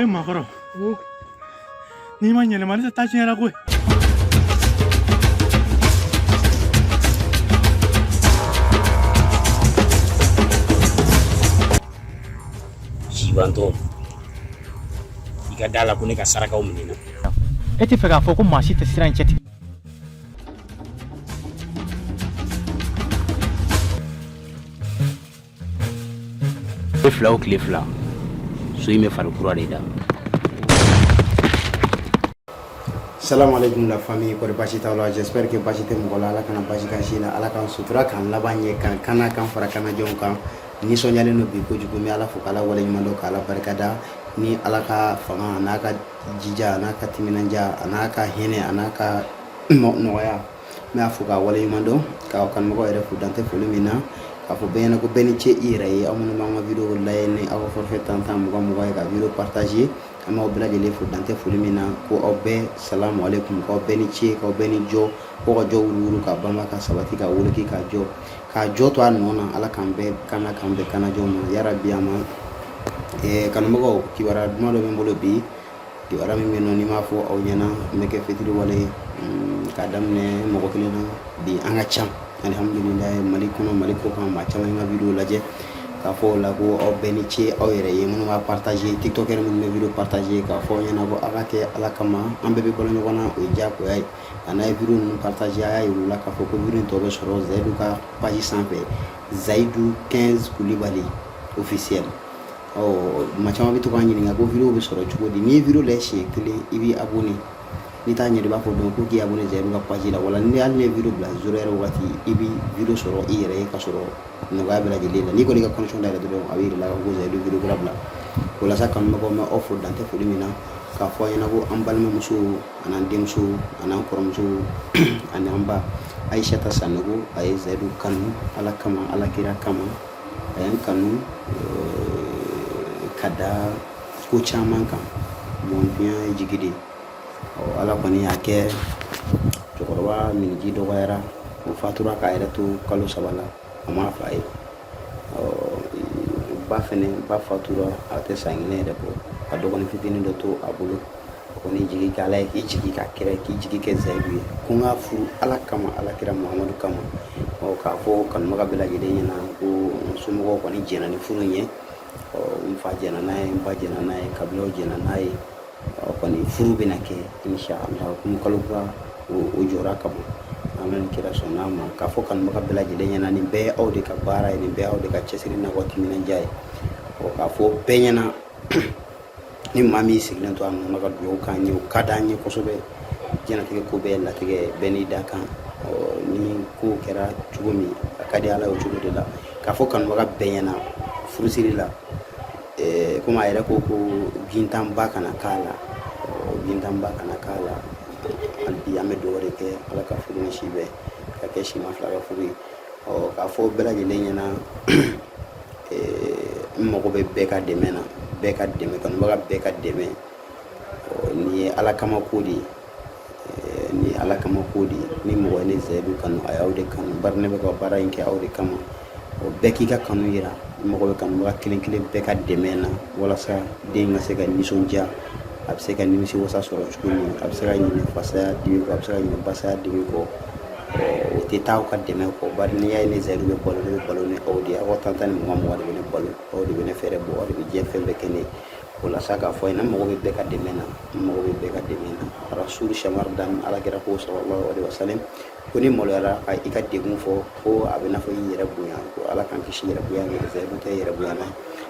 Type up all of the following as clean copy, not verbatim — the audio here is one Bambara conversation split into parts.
makɔrɔ n'i ma ɲɛlɛma ne tɛ taa tiɲɛra koyi. Sibanto i ka da la ko ne ka sarakaw minɛ na. E tɛ fɛ k'a fɔ ko maa si tɛ siran in cɛtigi. Fila o tile fila so in bɛ fari kura de da. Salam alaikum la famille, kori basi t'aw la, j'espère que basi tɛ mɔgɔ la, ala kana basi k'an si la, ala k'an sutura k'an laban ɲɛ kan kana kan fara kana jɔnw kan. Nisɔndiyalen don bi kojugu, n bɛ ala fo k'ala waleɲuman dɔn k'ala barikada ni ala ka fanga a n'a ka jija a n'a ka timinanja a n'a ka hinɛ a n'a ka nɔgɔya. N b'a fo k'a waleɲuman dɔn k'aw kanubagaw yɛrɛ fo dantɛ foli min na. K'a fɔ bɛɛ ɲɛna ko bɛɛ ni ce i yɛrɛ ye, aw minnu b'an ka video layɛ ni aw ka forfait tan 20 ye ka video partager, an b'aw bɛɛ lajɛlen fo dantɛ foli min na ko aw bɛɛ salamu alaikum, k'aw bɛɛ ni ce, k'aw bɛɛ ni jɔ, ko ka jɔ wuluwulu ka banba ka sabati ka woloki ka jɔ to a nɔ na, ala k'an bɛɛ kana jɔ ma yarabi a ma. Kanubagaw kibaruya duman dɔ bɛ n bolo bi, kibaruya min bɛ yen nɔ ni m'a fɔ aw ɲɛna n bɛ kɛ fitiri wale k'a daminɛ mɔgɔ kelen na bi an ka ca. Alhamdulillah Mali kɔnɔ Mali kɔ kan maa caman ka video lajɛ k'a fɔ o la ko aw bɛɛ ni ce aw yɛrɛ ye minnu b'a partager, tiktokers minnu bɛ video partager k'a fɔ aw ɲɛna ko a ka kɛ ala kama an bɛɛ bɛ balo ɲɔgɔn na, o ye diyagoya ye. A n'a ye video ninnu partager a y'a yir'u la k'a fɔ ko video in tɔ bɛ sɔrɔ Zayidu ka page sanfɛ, Zayidu 15 Kulibali officiel. Maa caman bɛ to k'an ɲininka ko video bɛ sɔrɔ cogo di, n'i ye video lajɛ siɲɛ kelen i b'i abonné. Ni t'a ɲɛ i b'a fɔ donc ko k'i abonné Zayidu ka page la, wala ni hali ni ye video bila zéro heure wagati i bi video sɔrɔ i yɛrɛ ye ka sɔrɔ nɔgɔya bɛɛ lajɛlen la. N'i kɔni ka connexion dayɛlɛ dɔrɔn a bɛ yir'i la ko Zayidu video kura bila. O la sa kanubagaw n bɛ aw fo dantɛ foli min na k'a fɔ a ɲɛna ko an balimamusow an'an denmusow an'an kɔrɔmusow ani an ba Ayisata Sanogo a ye Zayidu kanu ala kama ala kira kama, a ye n kanu ka da ko caman kan. Mɔnfiya ye jigi de. Ala kɔni y'a kɛ cɛkɔrɔba miniji dɔgɔyara, o fatura k'a yɛrɛ to kalo 3 la a m'a fɔ a ye. Ba fɛnɛ ba fatura a tɛ san 1 yɛrɛ bɔ, ka dɔgɔnin fitinin dɔ to a bolo. O kɔni jigi kɛ ala ye k'i jigi ka kɛrɛ k'i jigi kɛ Zayidu ye ko n ka furu ala kama ala kira Muhamadu kama. K'a fɔ kanubaga bɛɛ lajɛlen ɲɛna ko n somɔgɔw kɔni jɛna ni furu in ye, n fa jɛna n'a ye, n ba jɛna n'a ye, kabilaw jɛna n'a ye. Kɔni furu bɛna kɛ inshallah komi kalo kura o jɔra ka bɔ, an bɛ kira sɔnna ma k'a fɔ kanubaga bɛɛ lajɛlen ɲɛna nin bɛɛ ye aw de ka baara ye, nin bɛɛ aw de ka cɛsiri n'a ka timinandiya ye. K'a fɔ bɛɛ ɲɛna ni maa min sigilen to a nɔ na ka dugawu k'an ye o ka d'an ye kosɛbɛ. Diɲɛlatigɛ ko bɛɛ latigɛ bɛɛ n'i da kan, ni ko kɛra cogo min a ka di ala ye o cogo de la. K'a fɔ kanubaga bɛɛ ɲɛna furusiri la komi a yɛrɛ ko gintanba kana k'a la, gintanba kana k'a la. Hali bi an bɛ dugawu de kɛ ala ka furu ni si bɛɛ ka kɛ si ma fila ka furu ye. K'a fɔ bɛɛ lajɛlen ɲɛna n mago bɛ bɛɛ ka dɛmɛ na, bɛɛ ka dɛmɛ, kanubaga bɛɛ ka dɛmɛ. Nin ye ala kama ko de ye, ni ala kama ko de ye. Ni mɔgɔ ye ne Zayidu kanu a y'aw de kanu, bari ne bɛ ka baara in kɛ aw de kama. Bɛɛ k'i ka kanu yira, n mago bɛ kanubaga kelen kelen bɛɛ ka dɛmɛ na walasa den ka se ka nisɔndiya, a bɛ se ka nimisi wasa sɔrɔ cogo min, a bɛ se ka ɲinɛ fasaya dimi kɔ, a bɛ se ka ɲinɛ basaya dimi kɔ. O tɛ taa aw ka dɛmɛ kɔ, bari n'i y'a ye ne Zayidu bɛ balo ne bɛ balo ni aw de ye. Aw ka 10 ni 20 de bɛ ne balo, aw de bɛ ne fɛrɛ bɔ, aw de bɛ diɲɛ fɛn bɛɛ kɛ ne ye. O la sa k'a fɔ n mago bɛ bɛɛ ka dɛmɛ na, n mago bɛ bɛɛ ka dɛmɛ na. Rasul Shamar Dan alakira ko sallallahu alaihi wasallam ko ni maloyara ka i ka degun fɔ ko a bɛ n'a fɔ i yɛrɛ bonya, ko ala k'an kisi yɛrɛ bonya ma. Zayidu tɛ yɛrɛ bonya na.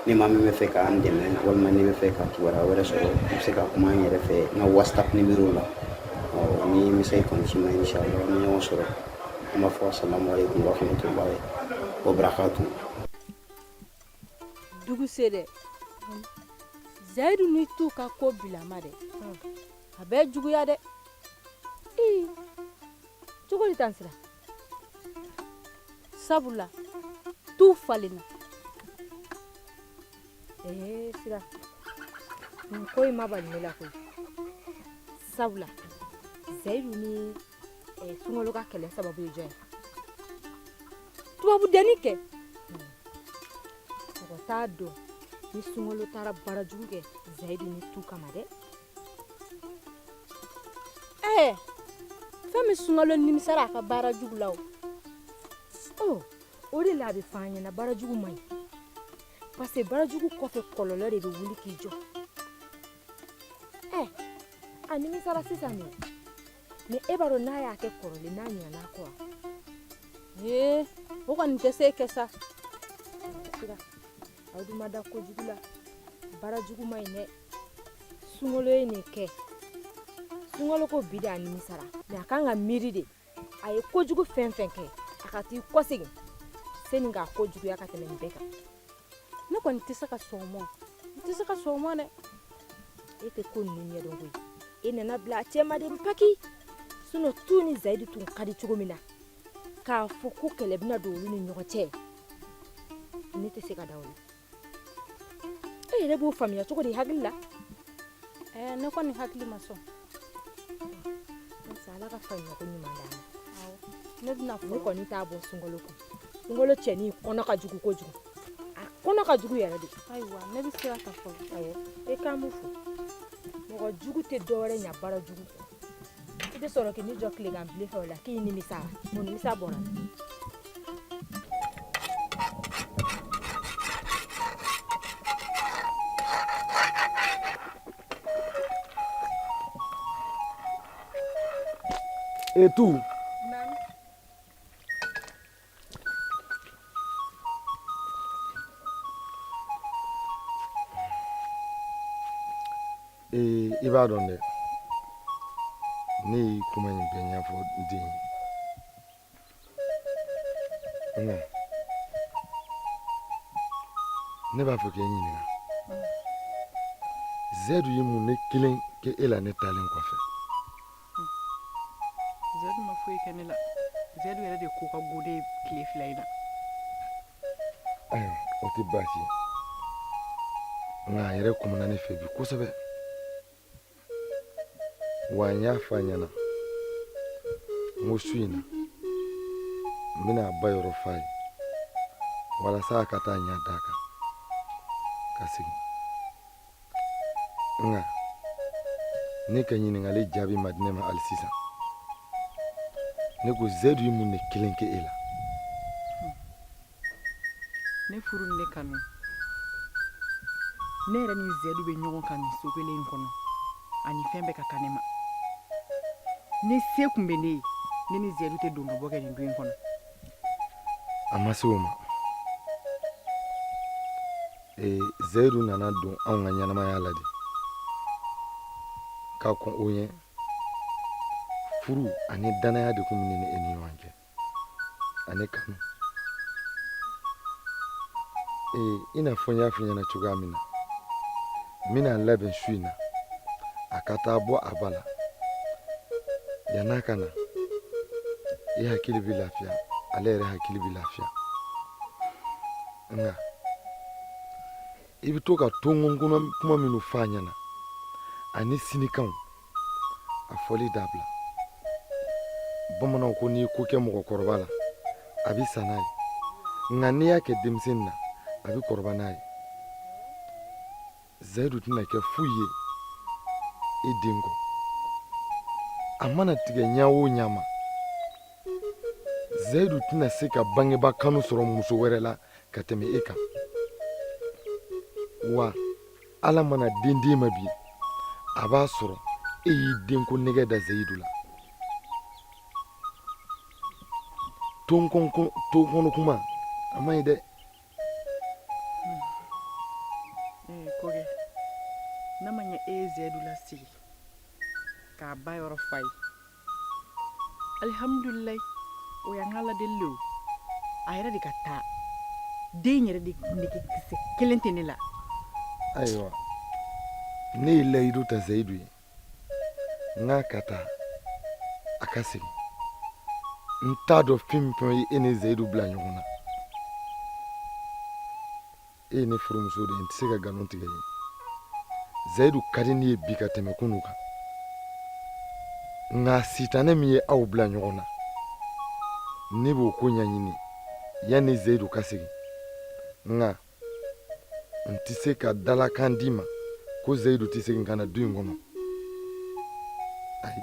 Ni maa min bɛ fɛ k'an dɛmɛ walima ni bɛ fɛ ka kibaruya wɛrɛ sɔrɔ i bɛ se ka kuma an yɛrɛ fɛ n ka WhatsApp numéro la. Ni message kɔni ci ma inshallah ni ɲɔgɔn sɔrɔ. An b'a fɔ assalamu alaikum wa rahmatullahi wa barakatuh. Dugu se dɛ Zayidu ni t'u ka ko bilama dɛ, a bɛ juguya dɛ. Cogo di tan sira sabula tu falenna. Sira nin ko in ma bali ne la koyi, sabula Zayidu ni sunkalo ka kɛlɛ sababu ye jɔn ye? Tubabu denni kɛ, mɔgɔ t'a dɔn ni sunkalo taara baara jugu kɛ Zayidu ni tu kama dɛ. Fɛn min sunkalo nimisara a ka baara jugu la o de la a bɛ fɔ an ɲɛna baara jugu man ɲi. Parce que baara jugu kɔfɛ kɔlɔlɔ de bɛ wuli k'i jɔ. A nimisara sisan nɔ ni e b'a dɔn n'a y'a kɛ kɔrɔlen n'a ɲinɛna a kɔ wa? O kɔni tɛ se kɛ sa. Sira aw dun ma da kojugu la baara jugu man ɲi dɛ. Sunkalo ye nin kɛ sunkalo ko bi de a nimisara mais a kan ka miiri de a ye kojugu fɛn fɛn kɛ a ka t'i kɔsegin sani k'a kojuguya ka tɛmɛ nin bɛɛ kan. Ne kɔni tɛ se ka sɔn o ma. N tɛ se ka sɔn o ma dɛ. E tɛ ko ninnu ɲɛdɔn koyi. E nana bila a cɛmaden paki sinon tu ni Zayidu tun ka di cogo min na k'a fɔ ko kɛlɛ bɛna don olu ni ɲɔgɔn cɛ ne tɛ se ka da o la. E yɛrɛ b'o faamuya cogo di hakili la? Ne kɔni hakili ma sɔn. Ala ka faamuya ko ɲuman d'a ma. Ne bɛna fɔ ne kɔni t'a bɔ sunkalo kun. Sunkalo cɛnin kɔnɔ ka jugu kojugu. A kɔnɔ ka jugu yɛrɛ de. Ayiwa ne bɛ sira ta fɔlɔ. E k'an m'o fɔ. Mɔgɔ jugu tɛ dɔwɛrɛ ɲa baara jugu kɔ. I tɛ sɔrɔ k'i ni jɔ tilegan bile fɛ o la k'i nimisa. Mun nimisa bɔra? Et tout. I b'a dɔn dɛ ne ye kuma in bɛɛ ɲɛfɔ n den ye ne b'a fɛ k'e ɲininka Zayidu ye mun ne kelen kɛ e la ne talen kɔfɛ? Zayidu ma foyi kɛ ne la. Zayidu yɛrɛ de ko ka go de tile 2 in na. Ayiwa o tɛ baasi ye nka a yɛrɛ kumana ne fɛ bi kosɛbɛ wa n y'a fɔ a ɲɛna n ko su in na n bɛna a ba yɔrɔ f'a ye walasa a ka taa ɲɛ d'a kan ka segin nka ne ka ɲininkali jaabi ma di ne ma hali sisan. Ne ko Zayidu ye mun de kelen kɛ e la? Ne furu ni ne kanu. Ne yɛrɛ ni Zayidu bɛ ɲɔgɔn kan nin so kelen in kɔnɔ ani fɛn bɛɛ ka kan ne ma. Ni se kun bɛ ne ye ne ni Zayidu tɛ don ka bɔ kɛ nin don in kɔnɔ. A ma se o ma. Zayidu nana don anw ka ɲɛnamaya la de ka kɔn o ɲɛ. Furu ani danaya de kun bɛ ne ni e ni ɲɔgɔn cɛ ani kanu. I n'a fɔ n y'a f'i ɲɛna cogoya min na n bɛna labɛn su in na a ka taa bɔ a ba la yann'a ka na e hakili bɛ lafiya ale yɛrɛ hakili bɛ lafiya nka i bɛ to ka tonkɔnkɔnɔ kuma minnu f'a ɲɛna ani sinikanw a fɔli dabila. Bamananw ko n'i ye ko kɛ mɔgɔkɔrɔba la a bɛ sa n'a ye nka n'i y'a kɛ denmisɛnnin na a bɛ kɔrɔba n'a ye. Zayidu tɛna kɛ foyi ye e den kɔ a mana tigɛ ɲɛ o ɲɛ ma Zayidu tɛna se ka bangebaa kanu sɔrɔ muso wɛrɛ la ka tɛmɛ e kan wa Ala mana den d'e ma bi a b'a sɔrɔ e y'i denko nɛgɛ da Zayidu la. Tonkɔnɔ kuma a man ɲi dɛ. Koge n'a ma ɲɛ e ye Zayidu lasigi k'a ba yɔrɔ fa ye alihamudulilayi o y'an ka aladeli le o a yɛrɛ de ka taa den yɛrɛ de kisɛ kelen tɛ ne la. Ayiwa ne ye layidu ta Zayidu ye n k'a ka taa a ka segin n t'a dɔn fɛn fɛn ye e ni Zayidu bila ɲɔgɔn na. E ye ne furumuso de ye n tɛ se ka nkalon tigɛ ye. Zayidu ka di ne ye bi ka tɛmɛ kunun kan nka sitanɛ min ye aw bila ɲɔgɔn na ne b'o ko ɲɛɲini yanni Zayidu ka segin nka n tɛ se ka dalakan d'i ma ko Zayidu tɛ segin ka na du in kɔnɔ. Ayi,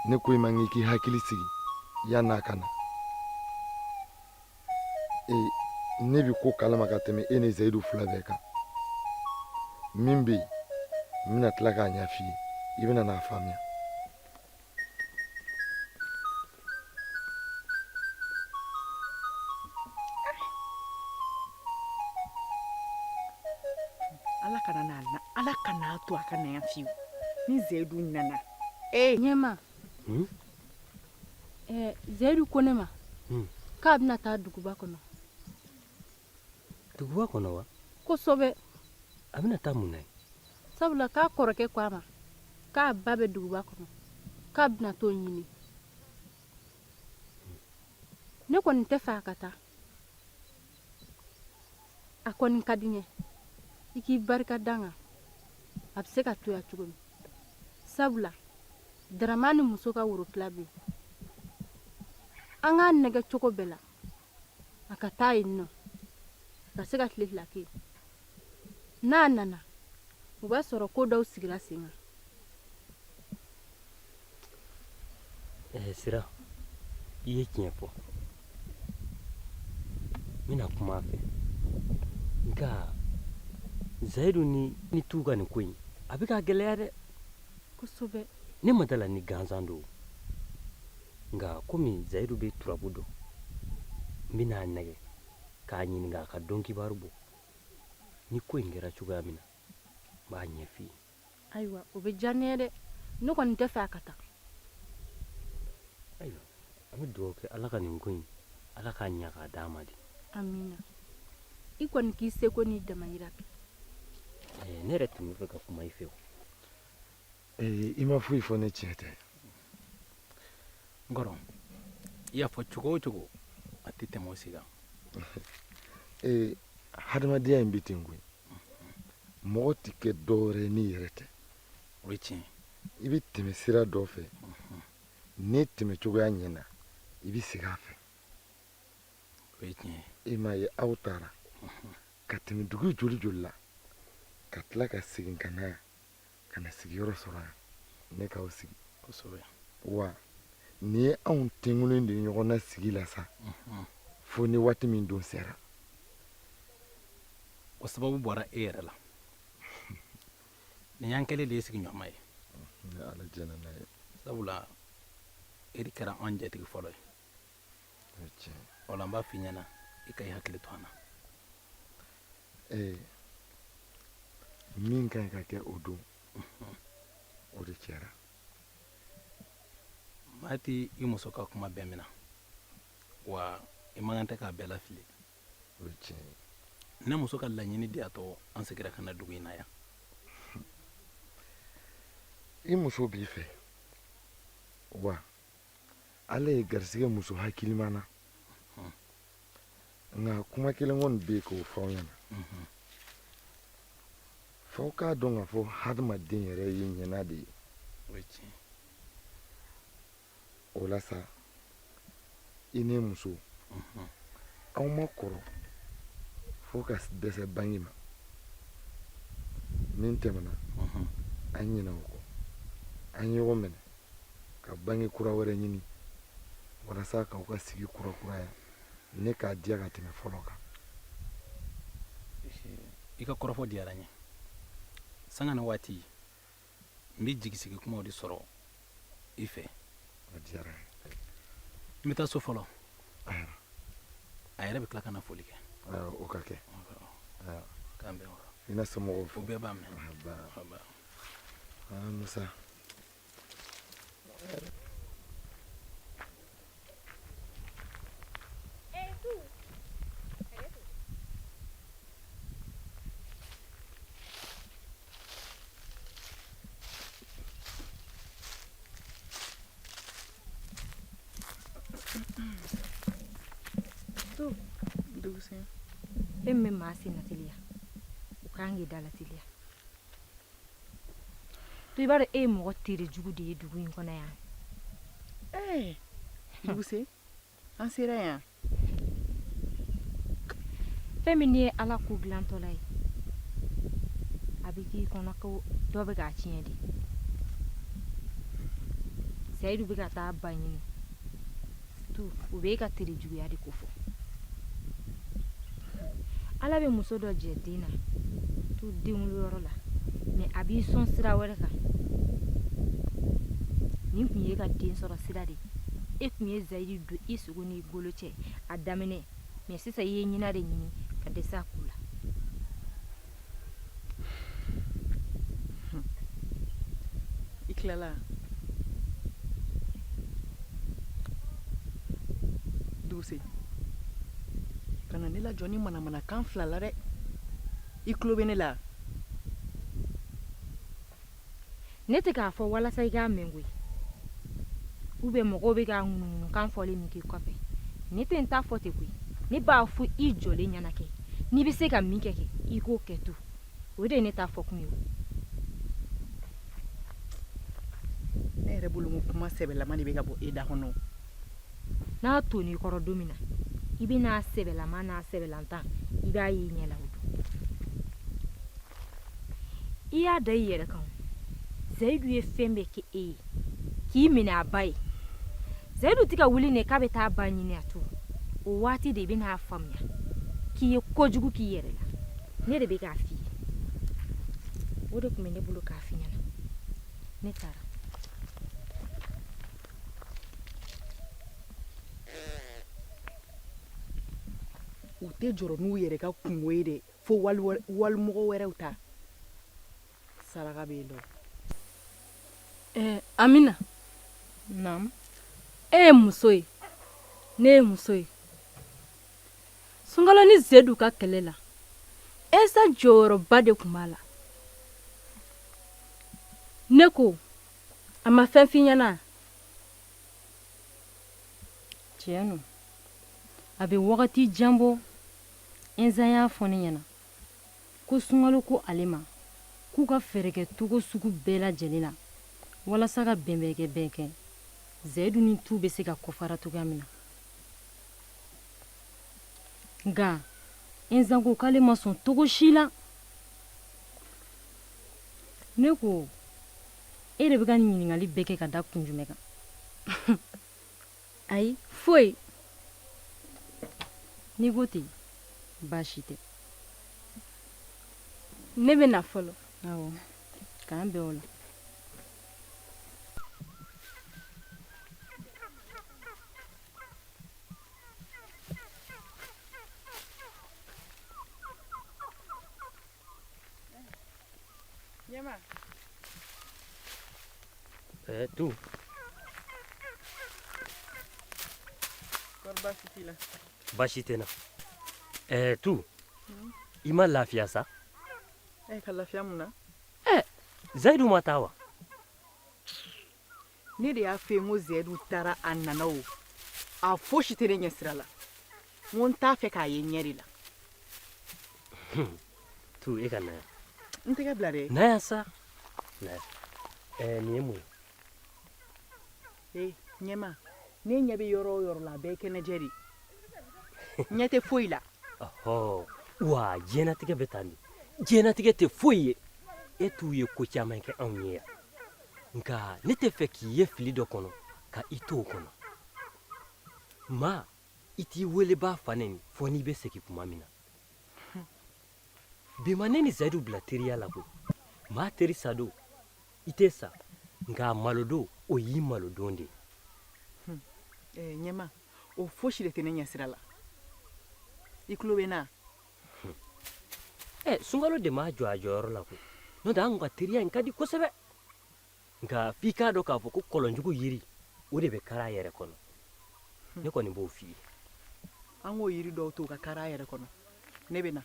ne ko i ma n k'i hakili sigi yan'a ka na. Ne bi ko kalama ka tɛmɛ e ni Zayidu fila bɛɛ kan. Min bɛ yen n bɛna tila k'a ɲɛf'i ye, i bɛna n'a faamuya. Ala kana to a ka na yan fiyewu ni Zayidu nana. Ɲɛma Zayidu ko ne ma k'a bɛna taa duguba kɔnɔ. Duguba kɔnɔ wa? Kosɛbɛ. A bɛna taa mun na ye? Sabula k'a kɔrɔkɛ ko a ma k'a ba bɛ duguba kɔnɔ k'a bɛna t'o ɲini. Ne kɔni tɛ fɛ a ka taa. A kɔni ka di n ye i k'i barika da n kan, a bɛ se ka to yan cogo min. Sabula Darama ni muso ka worotila bɛ yen. An k'a nɛgɛ cogo bɛɛ la a ka taa yen nɔ ka se ka tile fila kɛ yen. N'a nana o b'a sɔrɔ ko dɔw sigira sen kan. Sira, i ye tiɲɛ fɔ. N bɛna kuma a fɛ. Nka Zayidu ni t'u ka nin ko in a bɛ ka gɛlɛya dɛ. Kosɛbɛ. Ne ma dala ni gansan don. Nka komi Zayidu bɛ turabu dɔn n bɛna nɛgɛ k'a ɲininka a ka dɔn kibaru bɔ. Ni ko in kɛra cogoya min na n b'a ɲɛf'i ye. Ayiwa o bɛ diya ne ye dɛ. Ne kɔni tɛ fɛ a ka taa. Ayiwa an bɛ dugawu kɛ Ala ka nin ko in Ala k'a ɲɛ k'a d'a ma de. Amina. I kɔni k'i seko n'i damayira kɛ. Ne yɛrɛ tun bɛ fɛ ka kuma i fɛ o. I ma foyi fɔ ne tiɲɛ tɛ. N kɔrɔ, i y'a fɔ cogo o cogo a tɛ tɛmɛ o si kan. Hadamadenya in bɛ ten koyi. Mɔgɔ tɛ kɛ dɔwɛrɛ ye n'i yɛrɛ tɛ. O ye tiɲɛ. I bɛ tɛmɛ sira dɔ fɛ. Ne tɛmɛ cogoya ɲɛna i bɛ segin a fɛ. O ye tiɲɛ. I m'a ye aw taara ka tɛmɛ dugu joli joli la ka tila ka segin ka na yan ka na sigiyɔrɔ sɔrɔ yan ne k'aw sigi. Kosɛbɛ. Wa nin ye anw tɛŋulen de ɲɔgɔn na sigi la sa fo ni waati min don sera. O sababu bɔra e yɛrɛ la. Nin y'an kɛlen de ye sigiɲɔgɔnma ye. Ni Ala jɛna n'a ye. Sabula e de kɛra an jatigi fɔlɔ ye. O ye tiɲɛ. O la n b'a f'i ɲɛna i ka i hakili to an na. Min ka ɲi ka kɛ o don o de kɛra. Maa tɛ i muso ka kuma bɛɛ minɛ wa i man kan tɛ k'a bɛɛ lafili. O ye tiɲɛ ye. Ne muso ka laɲini de y'a to an segira ka na dugu in na yan. I muso b'i fɛ wa Ala ye garisɛgɛ muso hakiliman na. Nka kuma kelen kɔni bɛ yen k'o fɔ aw ɲɛna. F'aw k'a dɔn k'a fɔ hadamaden yɛrɛ ye ɲɛna de ye. O ye tiɲɛ. O la sa i ni muso aw ma kɔrɔ fo ka dɛsɛ bange ma. Min tɛmɛna an ɲinɛ o kɔ. An ye ɲɔgɔn minɛ ka bange kura wɛrɛ ɲini walasa k'aw ka sigi kura kuraya ne k'a diya ka tɛmɛ fɔlɔ kan. I ka kɔrɔfɔ diyara n ye. Sanga ni waati n bɛ jigisigi kumaw de sɔrɔ i fɛ. O diyara n ye. N bɛ taa so fɔlɔ. A yɛrɛ bɛ tila ka na foli kɛ. O ka kɛ. K'an bɛn o kan. I na somɔgɔw fɔ. O bɛɛ b'a mɛn. Musa. E min maa sen na teliya o kan k'i da la teliya. To i b'a dɔn e ye mɔgɔ tere jugu de ye dugu in kɔnɔ yan. Duguse an sera yan. fɛn min ye ala ko dilantɔla ye a bɛ k'i kɔnɔ ko dɔ bɛ k'a tiɲɛ de Seyidu bɛ ka taa ba ɲini tu u bɛ ka teri juguya de ko fɔ ala bɛ muso dɔ jɛ den na tu denwolo yɔrɔ la mais a b'i sɔn sira wɛrɛ kan nin tun ye ka den sɔrɔ sira de e tun ye Zayidu don i sogo n'i bolo cɛ a daminɛ mais sisan i ye ɲina de ɲini ka dɛsɛ a ko la I tilala Duguse kana ne lajɔ ni manamanakan fila la dɛ I tulo bɛ ne la ne tɛ k'a fɔ walasa I k'a mɛn koyi ou bien mɔgɔw bɛ k'a ŋunuŋunukan fɔlen min k'i kɔfɛ ne tɛ n ta fɔ ten koyi ne b'a fɔ I jɔlen ɲɛna kɛ n'i bɛ se ka min kɛ I k'o kɛ tu o de ye ne ta fɔ kun ye ne yɛrɛ bolo ko kuma sɛbɛlama de bɛ ka bɔ e da kɔnɔ n'a tonn'i kɔrɔ don min na I bɛ n'a sɛbɛlama n'a sɛbɛlantan I b'a ye I ɲɛ la o don I y'a da I yɛrɛ kan Zayidu ye fɛn bɛɛ kɛ e ye k'i minɛ a ba ye Zayidu tɛ ka wuli ne k'a bɛ taa ba ɲini a to o waati de I bɛ n'a faamuya k'i ye kojugu k'i yɛrɛ la ne de bɛ k'a f'i ye o de tun bɛ ne bolo k'a f'i ɲɛna ne taara u tɛ jɔrɔ n'u yɛrɛ ka kungo ye dɛ fo walimɔgɔ wɛrɛw ta saraka bɛ yen Amina naamu e ye muso ye ne ye muso ye Sunkalo ni Zayidu ka kɛlɛ la Esa jɔyɔrɔba de tun b'a la ne ko a ma fɛn f'i ɲɛna tiɲɛ no a bɛ wagati jan bɔ Enza y'a fɔ ne ɲɛna ko Sunkalo ko ale ma k'u ka fɛɛrɛ kɛ cogo sugu bɛɛ lajɛlen na walasa ka bɛnbɛn kɛ Zayidu ni tu bɛ se ka kɔfara cogoya min na nka Enza ko k'ale ma sɔn cogo si la ne ko e de bɛ ka nin ɲininkali bɛɛ kɛ ka da kun jumɛn kan ayi foyi n'i ko ten baasi tɛ ne bɛ na fɔlɔ awɔ k'an bɛn o la tu kɔri baasi t'i la baasi tɛ n na tu I ma lafiya sa ka lafiya mun na Zayidu ma taa wa ne de y'a fɔ ye n ko Zayidu taara a nana o a fosi tɛ ne ɲɛ sira la n ko n t'a fɛ k'a ye ɲɛ de la tu e ka na yan n tɛgɛ bila dɛ na yan sa na yan nin ye mun ye ɲɛma ne ɲɛ bɛ yɔrɔ o yɔrɔ la a bɛɛ ye kɛnɛjɛ de ɲɛ tɛ foyi la ɔhɔ wa diɲɛnatigɛ bɛ tan de diɲɛnatigɛ tɛ foyi ye e t'u ye ko caman kɛ anw ye yan nka ne tɛ fɛ k'i ye fili dɔ kɔnɔ ka I to o kɔnɔ ma I t'i weleba fa nɛni fɔ n'i bɛ segin kuma min na bi ma ne ni Zayidu bila teriya la koyi maa teri sa don I tɛ sa nka malodon o y'i malodon de ye ɲɛma o fosi de tɛ ne ɲɛ sira la I tulo bɛ n na Sunkalo de m'a jɔ a jɔyɔrɔ la koyi n'o tɛ an ka teriya in ka di kosɛbɛ nka f'i k'a dɔn k'a fɔ ko kɔlɔnjugu yiri o de bɛ kari a yɛrɛ kɔnɔ ne kɔni b'o f'i ye an k'o yiri dɔw to ka kari a yɛrɛ kɔnɔ ne bɛ na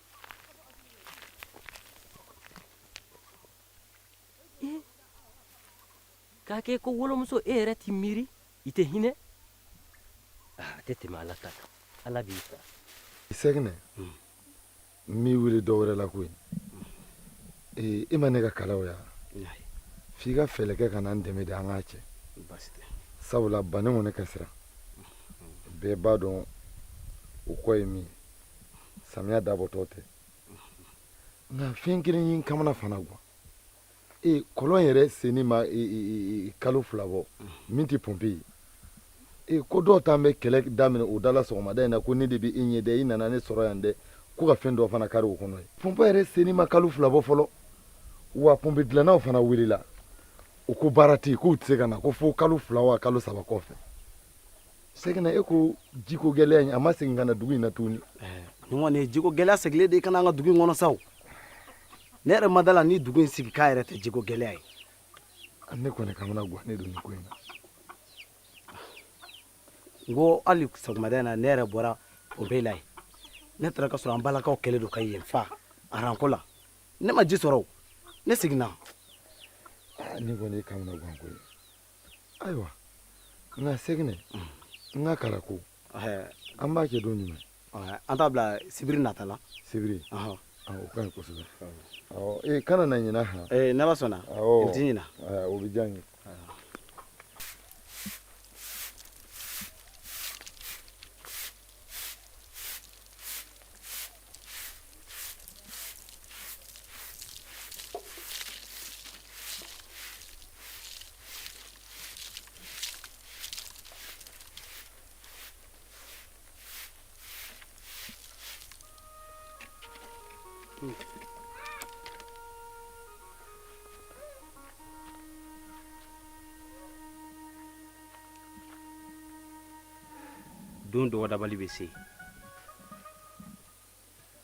k'a kɛ ko wolomuso e yɛrɛ t'i miiri I tɛ hinɛ a tɛ tɛmɛ Ala ta kan Ala b'i sara Sɛginɛ n m'i wele dɔ wɛrɛ la koyi i ma ne ka kalaw ya f'i ka fɛɛrɛ kɛ ka na n dɛmɛ de an k'a cɛ sabula bani kɔni ka siran bɛɛ b'a dɔn o kɔ ye min samiya dabɔtɔ tɛ nka fɛn kelen ye n kamana fana kuwa kɔlɔn yɛrɛ senni ma kalo 2 bɔ min tɛ pɔnpe ye ko dɔw t'an bɛ kɛlɛ daminɛ o dala sɔgɔmada in na ko ne de bɛ e ɲɛ dɛ i nana ne sɔrɔ yan dɛ ko ka fɛn dɔ fana kari o kɔnɔ ye pɔnpe yɛrɛ senni ma kalo 2 bɔ fɔlɔ wa pɔnpe dilannaw fana wulila o ko baara tɛ yen k'u tɛ se ka na ko fo kalo 2 wa kalo 3 kɔfɛ sɛgɛnna e ko jiko gɛlɛya in a ma segin ka na dugu in na tuguni nin kɔni ye jiko gɛlɛya segilen de ye ka na an ka dugu in kɔnɔ sa ne yɛrɛ ma da la ni dugu in sigi k'a yɛrɛ tɛ jiko gɛlɛya ye ne kɔni kamana guwa ne don nin ko in na n ko hali sɔgɔmada in na ne yɛrɛ bɔra o bɛɛ la ye ne taara ka sɔrɔ an balakaw kɛlɛ don ka yen fa aranko la ne ma ji sɔrɔ o ne seginna ne kɔni ye kamana guwan ko ye ayiwa nka sɛgɛnɛ n ka kala ko an b'a kɛ don jumɛn an t'a bila sibiri nata la sibiri o ka ɲi kosɛbɛ kana na ɲina han ne ba sɔnna i ti ɲina o bɛ diya n ye don dɔ dabali bɛ se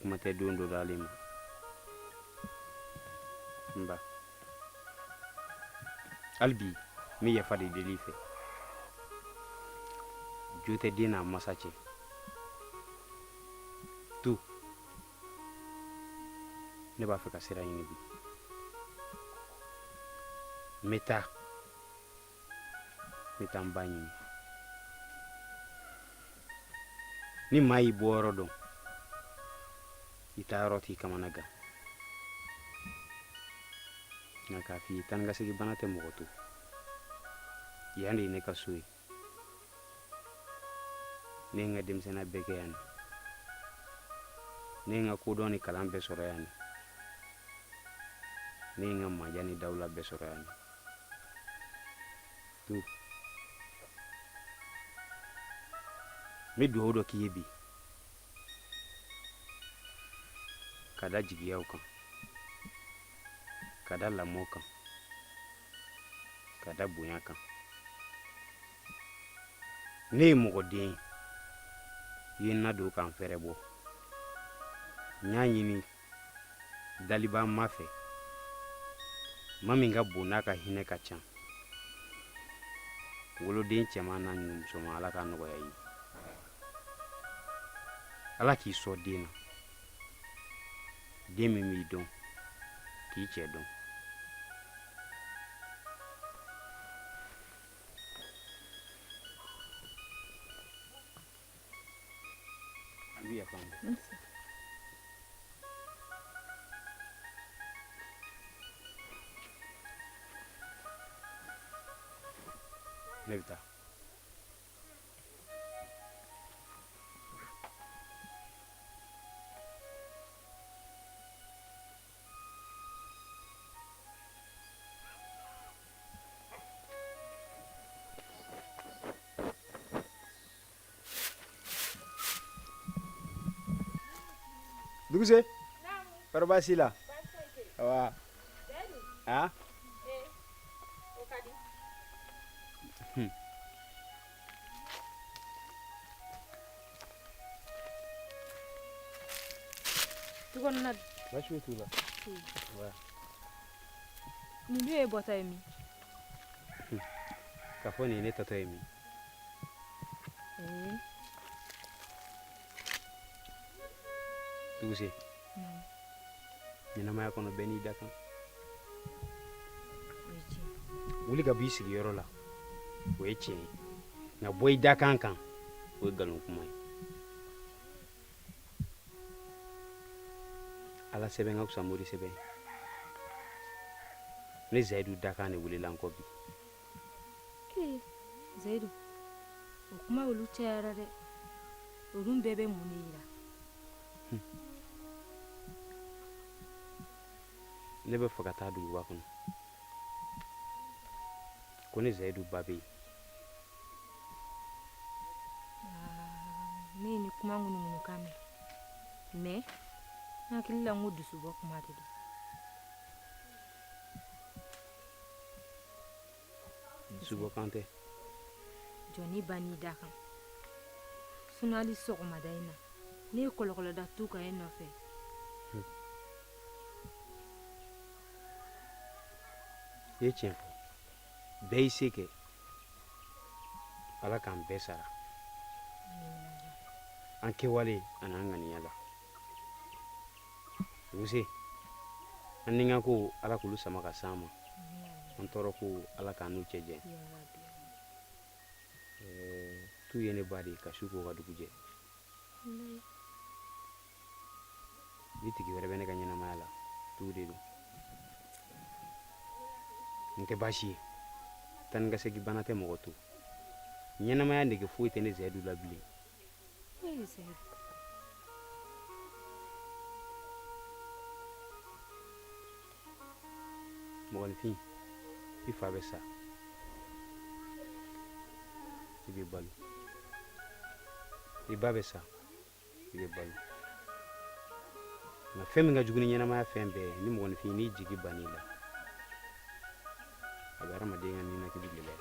kuma tɛ don dɔ dalen ma nba hali bi n bɛ yafa de deli fɛ jo tɛ den n'a masa cɛ tu ne b'a fɛ ka sira ɲini bi n bɛ taa n ba ɲini ni maa y'i bɔ yɔrɔ dɔn i taa yɔrɔ t'i kamana gan nka k'a f'i ye taa ni ka segin bana tɛ mɔgɔ to yan de ye ne ka so ye ne ye n ka denmisɛnniya bɛɛ kɛ yan ne ye n ka kodɔn ni kalan bɛɛ sɔrɔ yan ne ye n ka maja ni dawula bɛɛ sɔrɔ yan to n bɛ dugawu dɔ k'i ye bi ka da jigiyaw kan ka da lamɔ kan ka da bonya kan ne ye mɔgɔ den ye i ye n nadon k'an fɛrɛ bɔ n y'a ɲini daliba ma fɛ ma min ka bon n'a ka hinɛ ka ca woloden cɛman n'a ɲuman musoman ala ka nɔgɔya ye ala k'i sɔn den na den min b'i dɔn k'i cɛ dɔn i bɛ yafa n ma ne bɛ taa Duguse? Kɔrɔ baasi la? Awa. Ah? Tu kɔnɔ baasi bɛ t'u la nin dun ye bɔta ye min? k'a fɔ nin ye ne tatɔ ye min Duguse ɲɛnamaya kɔnɔ bɛɛ n'i da kan wuli ka b'i sigiyɔrɔ la o ye tiɲɛ ye nka bɔ i da kan kan o ye nkalon kuma ye ala sɛbɛn ka fisa mori sɛbɛn ne zayidu da kan de welela n kɔ bi zayidu o kuma olu cayara dɛ olu bɛɛ bɛ mun de yira ne bɛ fɛ ka taa duguba kɔnɔ ko ne zayidu ba bɛ yen. ne ye ni kuma ŋunuŋunu kan mɛn mais n hakili la n ko dusubɔ kuma de don. dusubɔ kan tɛ. jɔnni ba n'i da kan hali sɔgɔmada in na ne ye kɔlɔkɔlɔda tu kan e nɔfɛ. i ye tiɲɛ fɔ bɛɛ y'i se kɛ ala k'an bɛɛ sara an kɛwale ani an ŋaniya la. Wuse an ni ŋa ko ala k'olu sama ka s'an ma an tɔɔrɔ ko ala k'an n'u cɛ jɛ. tu ye ne ba de ka su k'o ka dugu jɛ. bi tigi wɛrɛ bɛ ne ka ɲɛnamaya la tu de don. n tɛ baasi ye tan ni ka segi bana tɛ mɔgɔ to ɲɛnamaya nege foyi tɛ ne zayidu la bilen. mɔgɔninfin i fa bɛ sa i bɛ balo i ba bɛ sa i bɛ balo nka fɛn min ka jugu ni ɲɛnamaya fɛn bɛɛ ye ni mɔgɔninfin n'i jigi ban'i la a bɛ hadamaden ka ninakili gɛlɛya.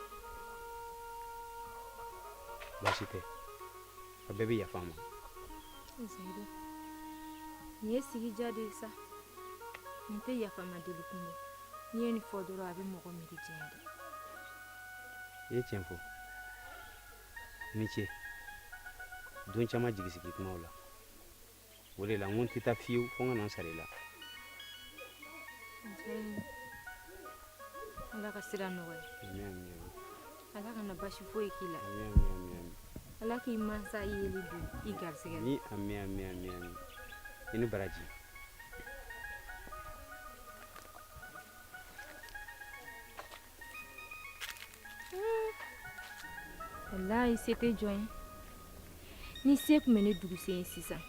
baasi tɛ a bɛɛ bɛ yafa ma. zayidu nin ye sigi diya de ye sa nin tɛ yafama deli kun bɔ n'i ye nin fɔ dɔrɔn a bɛ mɔgɔ miiri diɲɛ de. i ye tiɲɛ fɔ i ni ce don caman jigisigi kumaw la o de la n ko n tɛ taa fiyewu fo n ka na n sara i la. ala ka sira nɔgɔya. Ami, ami, ami. ala kana basi foyi k'i la. Ami, ami, ami, ami. ala k'i mansa yeli don i garisɛgɛ la. Ni ami, ami, ami, ami. I ni baraji. walayi se tɛ jɔn ye ni se tun bɛ ne dugusɛ ye sisan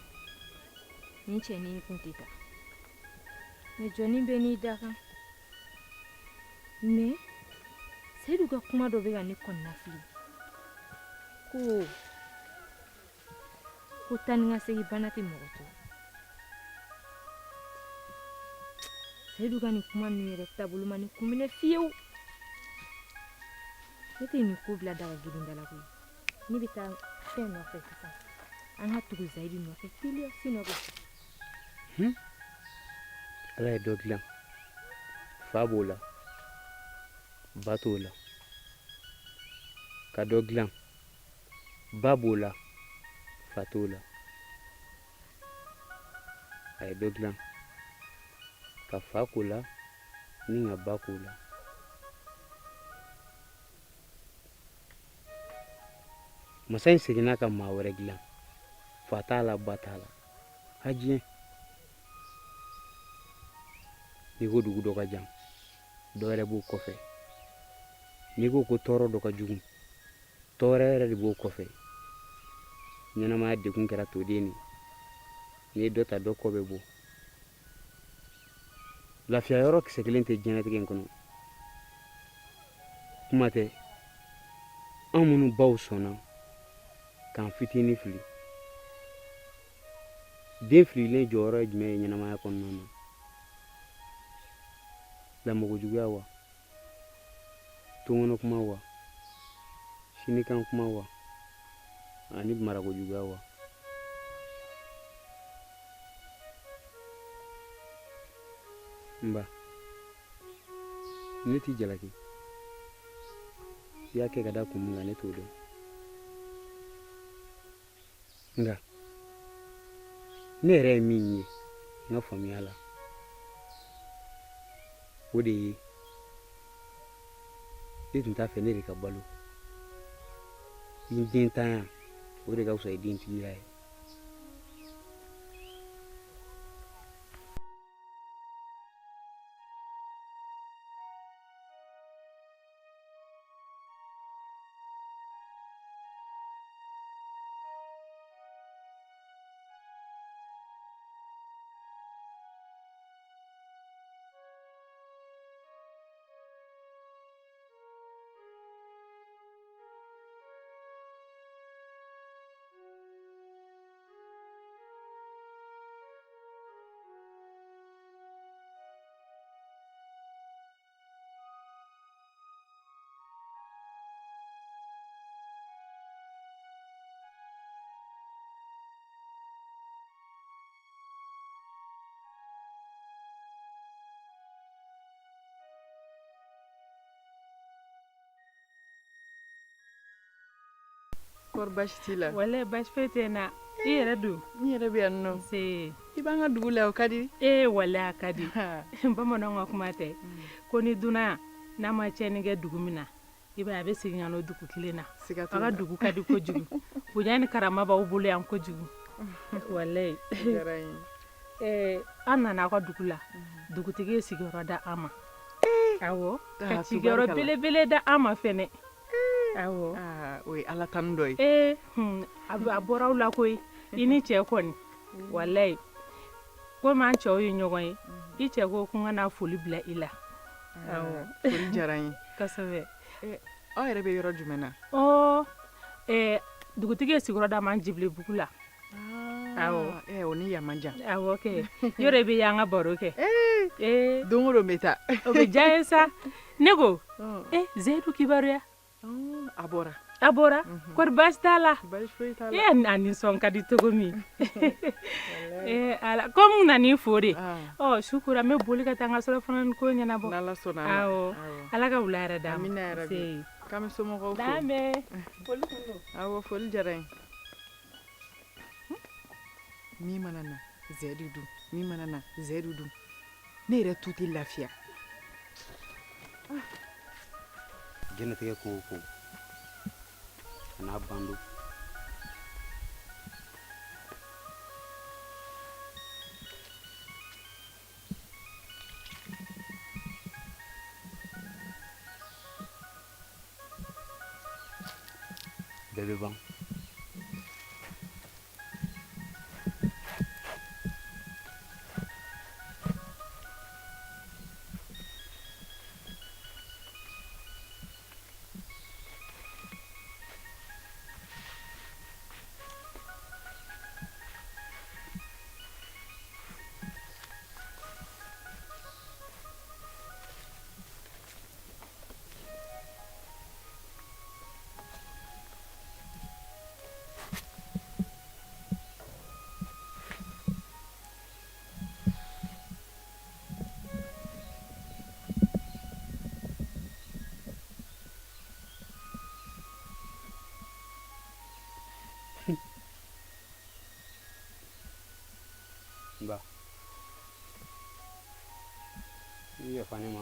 nin cɛnin kun tɛ taa mais jɔnni bɛ n'i da kan mais seyidu ka kuma dɔ bɛ ka ne kɔnɔna fili ko taa ni ka segin bana tɛ mɔgɔ to. seyidu ka nin kuma ninnu yɛrɛ taabolo ma nin kun minɛ fiyewu. ne tɛ nin ko bila daga girinda la koyi ne bɛ taa fɛn nɔfɛ sisan an ka tugu zayidu nɔfɛ teliya sinɔgɔ. ala ye dɔ dilan fa b'o la ba t'o la ka dɔ dilan ba b'o la fa t'o la a ye dɔ dilan ka fa k'o la ni ka ba k'o la. masa in seginna ka maa wɛrɛ dilan fa t'a la ba t'a la a diɲɛ. n'i ko dugu dɔ ka jan dɔ wɛrɛ b'o kɔfɛ n'i ko ko tɔɔrɔ dɔ ka jugu tɔɔrɔ yɛrɛ de b'o kɔfɛ. ɲɛnamaya degun kɛra toden ni n'i ye dɔ ta dɔ kɔ bɛ bɔ. lafiya yɔrɔ kisɛ kelen tɛ diɲɛlatigɛ in kɔnɔ. kuma tɛ an minnu baw sɔnna k'an fitinin fili den fililen jɔyɔrɔ ye jumɛn ye ɲɛnamaya kɔnɔna na. lamɔkojuguya wa tɔnkɔnɔ kuma wa sinikan kuma wa ani marakojuguya wa. nba ne t'i jalaki i y'a kɛ ka da kun min kan ne t'o dɔn nka ne yɛrɛ ye min ye n ka faamuya la o de ye e tun t'a fɛ ne de ka balo i den tanya o de ka fisa i den tigiya ye. kɔri baasi t'i la walayi baasi foyi tɛ n na i yɛrɛ dun n yɛrɛ bɛ yan nɔ se i b'an ka dugu la o ka di walayi a ka di bamananw ka kuma tɛ ko ni dunan n'a ma tiɲɛni kɛ dugu min na i b'a ye a bɛ segin ka n'o dugu kelen na siga a t'o ka la dugu ka di kojugu bonya ni karama b'aw bolo yan kojugu walayi diyara n ye an nana aw ka dugu la dugutigi ye sigiyɔrɔ da an ma awɔ ka Ah, sigiyɔrɔ tubarikala. belebele da an ma fɛnɛ awɔ o ye ala tanu dɔ ye a bɔra aw la koyi i ni cɛ kɔni walayi komi an cɛw ye ɲɔgɔn ye i cɛ ko ko n ka na foli bila i la awɔ foli diyara n ye kosɛbɛ aw yɛrɛ bɛ yɔrɔ jumɛn na dugutigi ye sigiyɔrɔ da ma Jibilebugu la awɔ o ni yan man jan awɔ kɛ yɔrɔ i bɛ y'an ka baro kɛ don o don n bɛ taa o bɛ diya n ye sa ne ko Zeyidu kibaruya a bɔra a bɔra kɔri baasi t'a la baasi foyi t'a la a nisɔn ka di cogo min ala komi n nan'i fo de sukura n bɛ boli ka taa n ka surafana ko ɲɛnabɔ n'ala sɔnna a ma awɔ ala ka wula yɛrɛ d'a ma amina yarabi k'an bɛ somɔgɔw fo n'an bɛ foli kun don awɔ foli diyara n ye min mana na Zeyidu dun min mana na Zeyidu dun ne yɛrɛ tu tɛ lafiya diɲɛlatigɛ ko o ko a n'a bando bɛɛ bɛ ban ba i yafa ne ma